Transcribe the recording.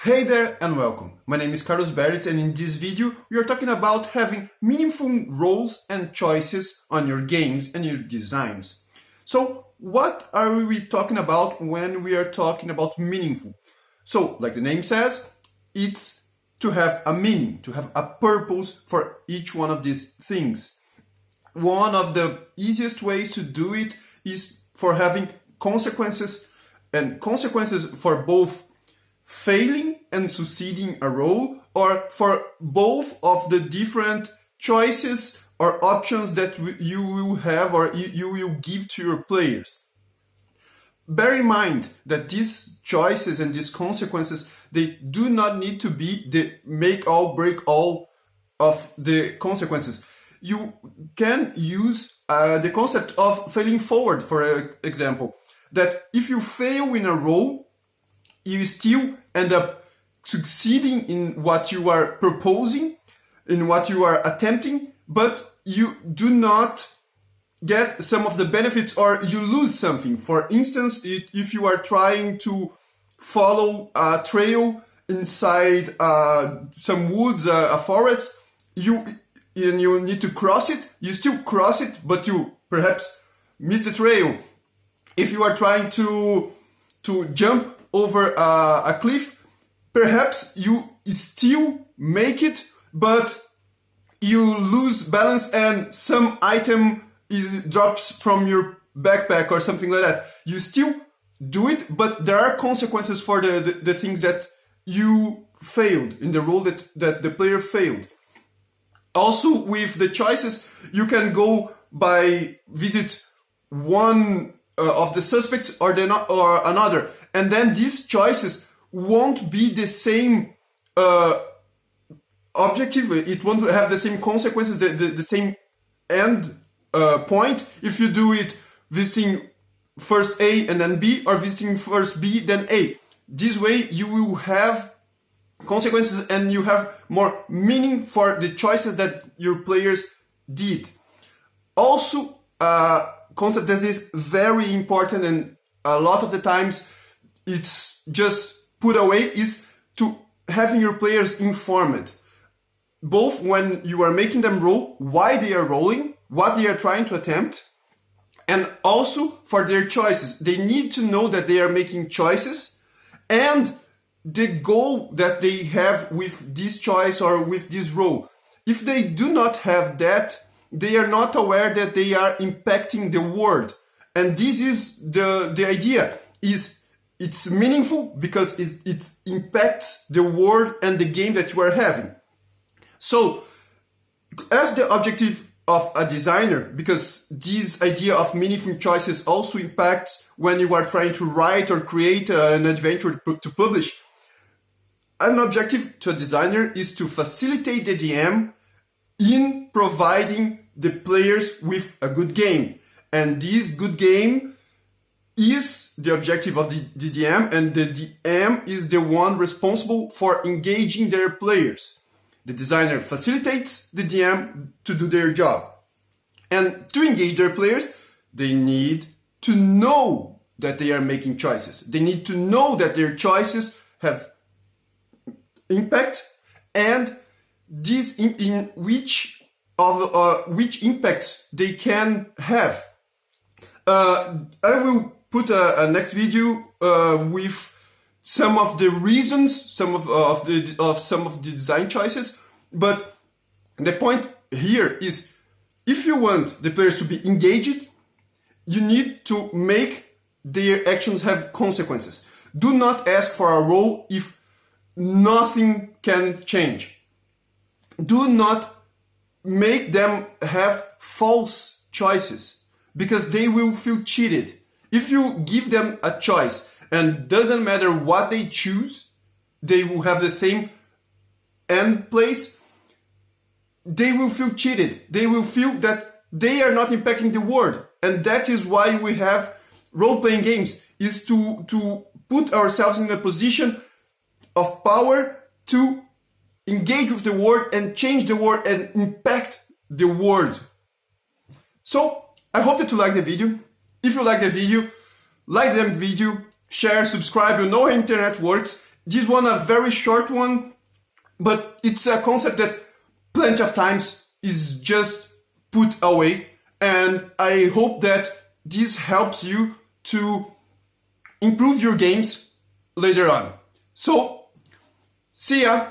Hey there and welcome. My name is Carlos Beritz, and in this video we are talking about having meaningful roles and choices on your games and your designs. So what are we talking about when we are talking about meaningful? So like the name says, it's to have a meaning, to have a purpose for each one of these things. One of the easiest ways to do it is for having consequences, and consequences for both failing and succeeding a role, or for both of the different choices or options that you will have or you will give to your players. Bear in mind that these choices and these consequences, they do not need to be the make all break all of the consequences. You can use the concept of failing forward, for example, that if you fail in a role, you still end up succeeding in what you are proposing, in what you are attempting, but you do not get some of the benefits, or you lose something. For instance, if you are trying to follow a trail inside some woods, a forest, you need to cross it, you still cross it, but you perhaps miss the trail. If you are trying to jump over a cliff, perhaps you still make it, but you lose balance and some item drops from your backpack or something like that. You still do it, but there are consequences for the things that you failed, in the role that the player failed. Also, with the choices, you can go by visit one of the suspects or another, and then these choices won't be the same objective. It won't have the same consequences, the same end point if you do it visiting first A and then B, or visiting first B then A. This way you will have consequences and you have more meaning for the choices that your players did. Also, concept that is very important, and a lot of the times it's just put away, is to having your players informed, both when you are making them roll, why they are rolling, what they are trying to attempt, and also for their choices. They need to know that they are making choices and the goal that they have with this choice or with this roll. If they do not have that, they are not aware that they are impacting the world. And this is the idea, is it's meaningful because it impacts the world and the game that you are having. So, as the objective of a designer, because this idea of meaningful choices also impacts when you are trying to write or create an adventure to publish, an objective to a designer is to facilitate the DM in providing the players with a good game. And this good game is the objective of the DM, and the DM is the one responsible for engaging their players. The designer facilitates the DM to do their job. And to engage their players, they need to know that they are making choices. They need to know that their choices have impact, and this in which impacts they can have. I will put a next video with some of the reasons, some of the design choices. But the point here is, if you want the players to be engaged, you need to make their actions have consequences. Do not ask for a role if nothing can change. Do not make them have false choices, because they will feel cheated. If you give them a choice and doesn't matter what they choose, they will have the same end place, they will feel cheated. They will feel that they are not impacting the world. And that is why we have role-playing games, is to put ourselves in a position of power to engage with the world and change the world and impact the world. So, I hope that you like the video. If you like the video, like the video, share, subscribe, you know how internet works. this one a very short one, but it's a concept that plenty of times is just put away, and I hope that this helps you to improve your games later on. So, see ya!